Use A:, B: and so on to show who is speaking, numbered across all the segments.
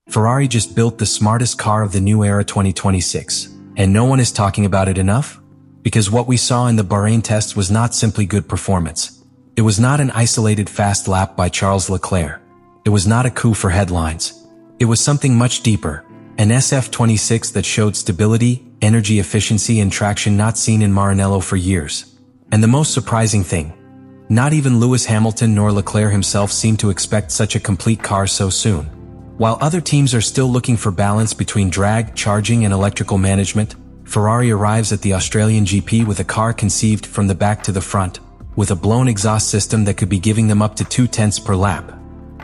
A: Ferrari just built the smartest car of the new era 2026, and no one is talking about it enough? Because what we saw in the Bahrain test was not simply good performance. It was not an isolated fast lap by Charles Leclerc. It was not a coup for headlines. It was something much deeper, an SF-26 that showed stability, energy efficiency and traction not seen in Maranello for years. And the most surprising thing, not even Lewis Hamilton nor Leclerc himself seemed to expect such a complete car so soon. While other teams are still looking for balance between drag, charging and electrical management, Ferrari arrives at the Australian GP with a car conceived from the back to the front, with a blown exhaust system that could be giving them up to 0.2 per lap,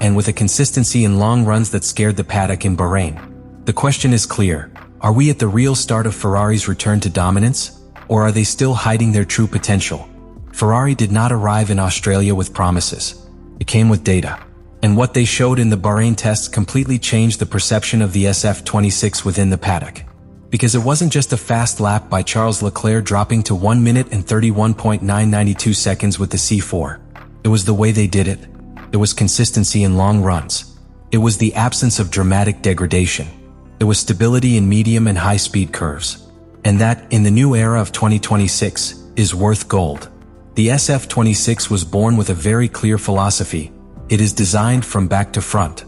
A: and with a consistency in long runs that scared the paddock in Bahrain. The question is clear: are we at the real start of Ferrari's return to dominance, or are they still hiding their true potential? Ferrari did not arrive in Australia with promises. It came with data. And what they showed in the Bahrain tests completely changed the perception of the SF-26 within the paddock. Because it wasn't just a fast lap by Charles Leclerc dropping to 1 minute and 31.992 seconds with the C4. It was the way they did it. It was consistency in long runs. It was the absence of dramatic degradation. It was stability in medium and high-speed curves. And that, in the new era of 2026, is worth gold. The SF-26 was born with a very clear philosophy. It is designed from back to front.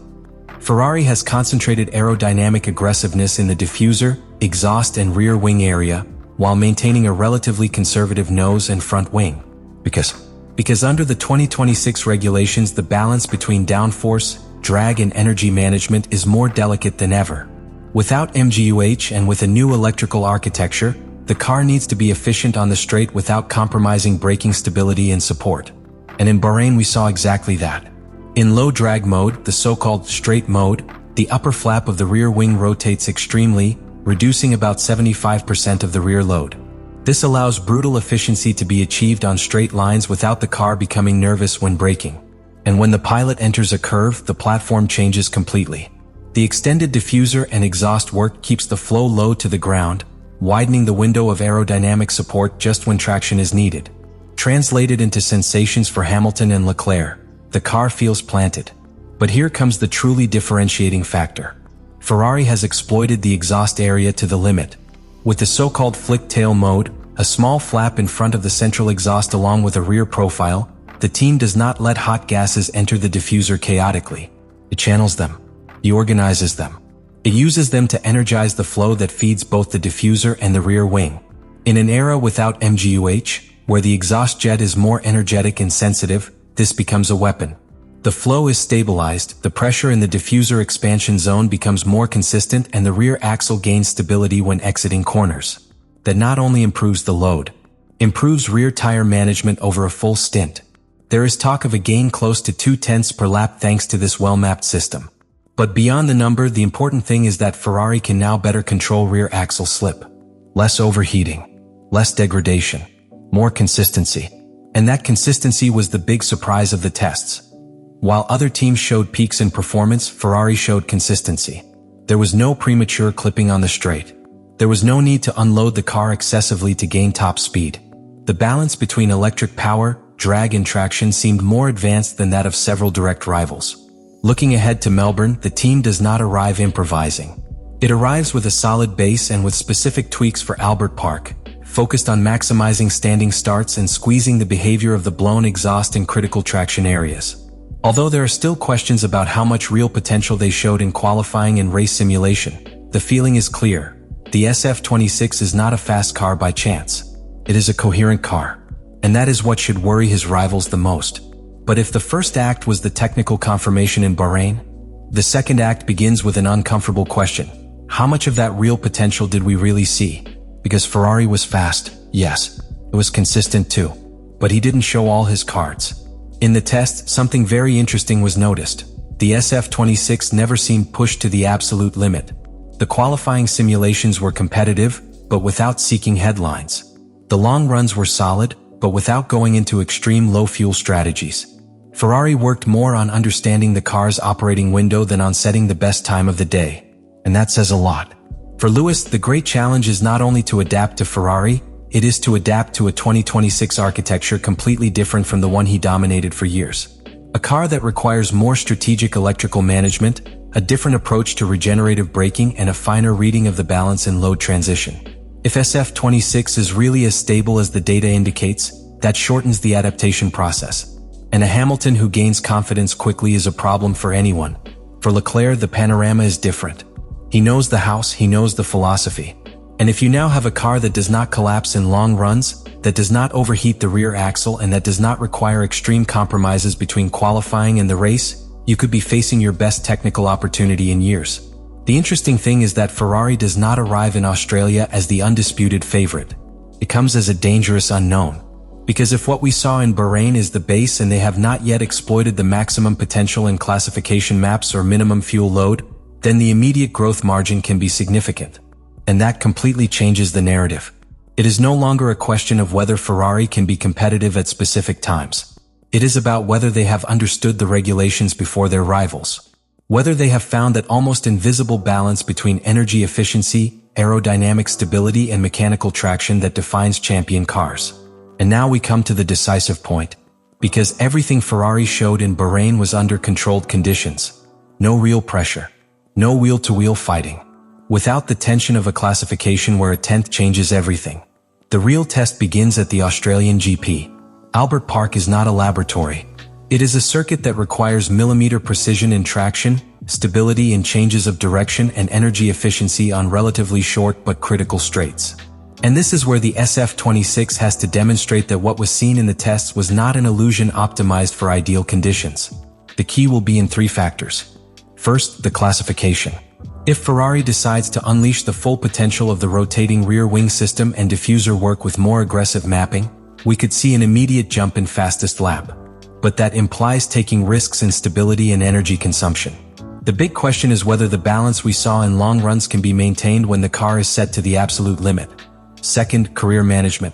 A: Ferrari has concentrated aerodynamic aggressiveness in the diffuser, exhaust and rear wing area, while maintaining a relatively conservative nose and front wing. Because under the 2026 regulations, the balance between downforce, drag and energy management is more delicate than ever. Without MGUH and with a new electrical architecture, the car needs to be efficient on the straight without compromising braking stability and support. And in Bahrain we saw exactly that. In low drag mode, the so-called straight mode, the upper flap of the rear wing rotates extremely, reducing about 75% of the rear load. This allows brutal efficiency to be achieved on straight lines without the car becoming nervous when braking. And when the pilot enters a curve, the platform changes completely. The extended diffuser and exhaust work keeps the flow low to the ground, widening the window of aerodynamic support just when traction is needed. Translated into sensations for Hamilton and Leclerc, the car feels planted. But here comes the truly differentiating factor. Ferrari has exploited the exhaust area to the limit. With the so-called flick tail mode, a small flap in front of the central exhaust along with a rear profile, the team does not let hot gases enter the diffuser chaotically. It channels them. It organizes them. It uses them to energize the flow that feeds both the diffuser and the rear wing. In an era without MGUH, where the exhaust jet is more energetic and sensitive, this becomes a weapon. The flow is stabilized, the pressure in the diffuser expansion zone becomes more consistent and the rear axle gains stability when exiting corners. That not only improves the load, improves rear tire management over a full stint. There is talk of a gain close to 0.2 per lap thanks to this well-mapped system. But beyond the number, the important thing is that Ferrari can now better control rear axle slip. Less overheating, less degradation, more consistency. And that consistency was the big surprise of the tests. While other teams showed peaks in performance, Ferrari showed consistency. There was no premature clipping on the straight. There was no need to unload the car excessively to gain top speed. The balance between electric power, drag and traction seemed more advanced than that of several direct rivals. Looking ahead to Melbourne, the team does not arrive improvising. It arrives with a solid base and with specific tweaks for Albert Park, focused on maximizing standing starts and squeezing the behavior of the blown exhaust in critical traction areas. Although there are still questions about how much real potential they showed in qualifying and race simulation, the feeling is clear. The SF-26 is not a fast car by chance. It is a coherent car. And that is what should worry his rivals the most. But if the first act was the technical confirmation in Bahrain, the second act begins with an uncomfortable question. How much of that real potential did we really see? Because Ferrari was fast, yes. It was consistent too. But he didn't show all his cards. In the test, something very interesting was noticed. The SF-26 never seemed pushed to the absolute limit. The qualifying simulations were competitive, but without seeking headlines. The long runs were solid, but without going into extreme low-fuel strategies. Ferrari worked more on understanding the car's operating window than on setting the best time of the day. And that says a lot. For Lewis, the great challenge is not only to adapt to Ferrari, it is to adapt to a 2026 architecture completely different from the one he dominated for years. A car that requires more strategic electrical management, a different approach to regenerative braking, and a finer reading of the balance and load transition. If SF-26 is really as stable as the data indicates, that shortens the adaptation process. And a Hamilton who gains confidence quickly is a problem for anyone. For Leclerc, the panorama is different. He knows the house, he knows the philosophy. And if you now have a car that does not collapse in long runs, that does not overheat the rear axle, and that does not require extreme compromises between qualifying and the race, you could be facing your best technical opportunity in years. The interesting thing is that Ferrari does not arrive in Australia as the undisputed favorite. It comes as a dangerous unknown. Because if what we saw in Bahrain is the base and they have not yet exploited the maximum potential in classification maps or minimum fuel load, then the immediate growth margin can be significant. And that completely changes the narrative. It is no longer a question of whether Ferrari can be competitive at specific times. It is about whether they have understood the regulations before their rivals. Whether they have found that almost invisible balance between energy efficiency, aerodynamic stability, and mechanical traction that defines champion cars. And now we come to the decisive point. Because everything Ferrari showed in Bahrain was under controlled conditions. No real pressure. No wheel-to-wheel fighting. Without the tension of a classification where a tenth changes everything. The real test begins at the Australian GP. Albert Park is not a laboratory. It is a circuit that requires millimeter precision in traction, stability in changes of direction, and energy efficiency on relatively short but critical straights. And this is where the SF-26 has to demonstrate that what was seen in the tests was not an illusion optimized for ideal conditions. The key will be in three factors. First, the classification. If Ferrari decides to unleash the full potential of the rotating rear wing system and diffuser work with more aggressive mapping, we could see an immediate jump in fastest lap. But that implies taking risks in stability and energy consumption. The big question is whether the balance we saw in long runs can be maintained when the car is set to the absolute limit. Second, career management.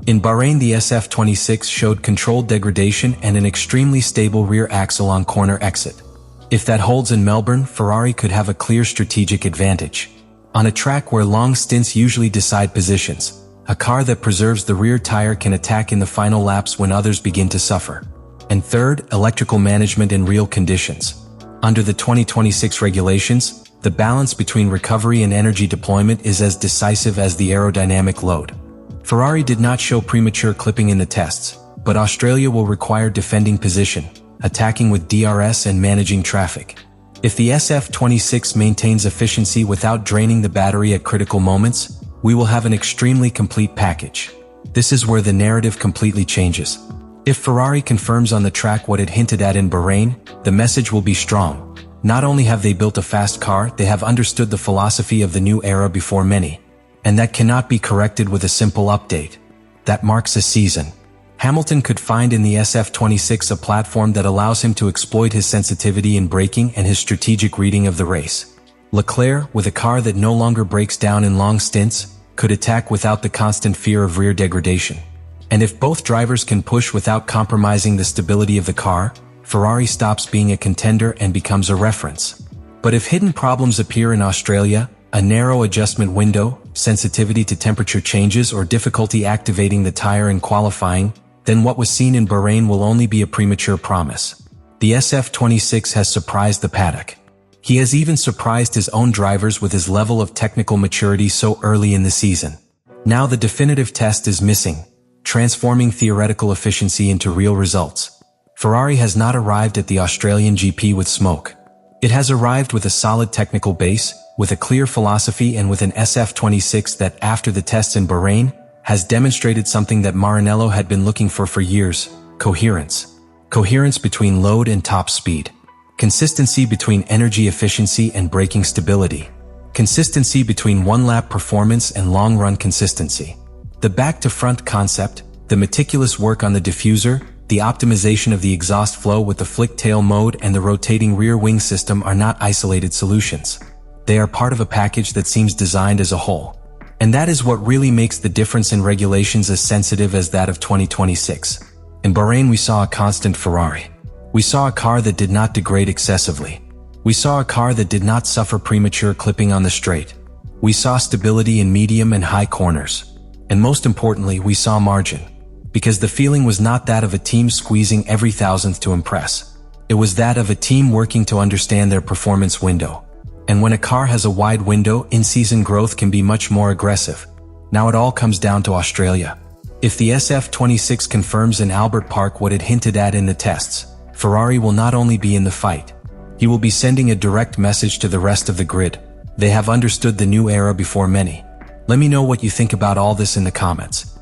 A: In Bahrain, the SF-26 showed controlled degradation and an extremely stable rear axle on corner exit. If that holds in Melbourne, Ferrari could have a clear strategic advantage. On a track where long stints usually decide positions, a car that preserves the rear tire can attack in the final laps when others begin to suffer. And third, electrical management in real conditions. Under the 2026 regulations, the balance between recovery and energy deployment is as decisive as the aerodynamic load. Ferrari did not show premature clipping in the tests, but Australia will require defending position, attacking with DRS, and managing traffic. If the SF-26 maintains efficiency without draining the battery at critical moments, we will have an extremely complete package. This is where the narrative completely changes. If Ferrari confirms on the track what it hinted at in Bahrain, the message will be strong. Not only have they built a fast car, they have understood the philosophy of the new era before many. And that cannot be corrected with a simple update. That marks a season. Hamilton could find in the SF-26 a platform that allows him to exploit his sensitivity in braking and his strategic reading of the race. Leclerc, with a car that no longer breaks down in long stints, could attack without the constant fear of rear degradation. And if both drivers can push without compromising the stability of the car, Ferrari stops being a contender and becomes a reference. But if hidden problems appear in Australia, a narrow adjustment window, sensitivity to temperature changes, or difficulty activating the tire in qualifying, then what was seen in Bahrain will only be a premature promise. The SF-26 has surprised the paddock. He has even surprised his own drivers with his level of technical maturity so early in the season. Now the definitive test is missing, transforming theoretical efficiency into real results. Ferrari has not arrived at the Australian GP with smoke. It has arrived with a solid technical base, with a clear philosophy, and with an SF-26 that, after the tests in Bahrain, has demonstrated something that Maranello had been looking for years: coherence. Coherence between load and top speed. Consistency between energy efficiency and braking stability. Consistency between one-lap performance and long-run consistency. The back-to-front concept, the meticulous work on the diffuser, the optimization of the exhaust flow with the flick tail mode, and the rotating rear wing system are not isolated solutions. They are part of a package that seems designed as a whole. And that is what really makes the difference in regulations as sensitive as that of 2026. In Bahrain, we saw a constant Ferrari. We saw a car that did not degrade excessively. We saw a car that did not suffer premature clipping on the straight. We saw stability in medium and high corners. And most importantly, we saw margin. Because the feeling was not that of a team squeezing every thousandth to impress. It was that of a team working to understand their performance window. And when a car has a wide window, in-season growth can be much more aggressive. Now it all comes down to Australia. If the SF-26 confirms in Albert Park what it hinted at in the tests, Ferrari will not only be in the fight, he will be sending a direct message to the rest of the grid. They have understood the new era before many. Let me know what you think about all this in the comments.